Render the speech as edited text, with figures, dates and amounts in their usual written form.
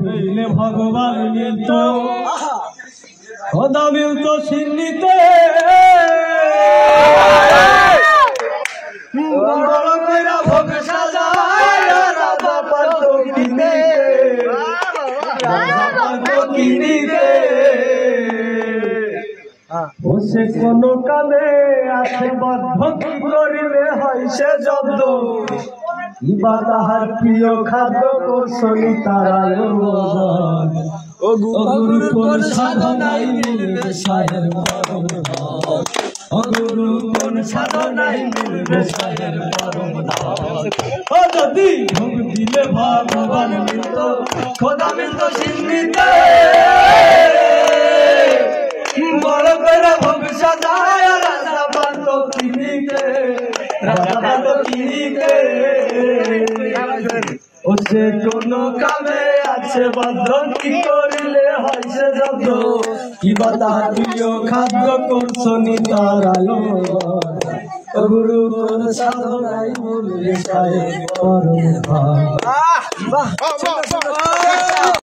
মিলে ভগবান মিলত খোদা মিলত সিন্নিতে ভোগ সাজায় রাজা পান্ত কিনিতে বসে কোন কামে আছে বদ্ধ কি করিলে হয় সে জব্দ ইবা তাহার প্রিয় খাদ্য করছনি তারায় ও গুরু কোন সাধনাই মিলবে সাহের পরম ধাম ও গুরু কোন সাধনাই মিলবে সাহের পরম ধাম ও যদি ভোগ দিলে ভগবান মিলত খোদা মিলত সিন্নিতে বড় করে ভোগ সাজায় রাজা পান্ত কিনিতে রাজা পান্ত কিনিতে ও সে কোন কামে আছে বদ্ধ কি করিলে হয় সে জব্দ কিবা তাহার প্রিয় খাদ্য করছনি তারায় গুরু কোন সাধনাই মিলবে সাহের পরম ধাম।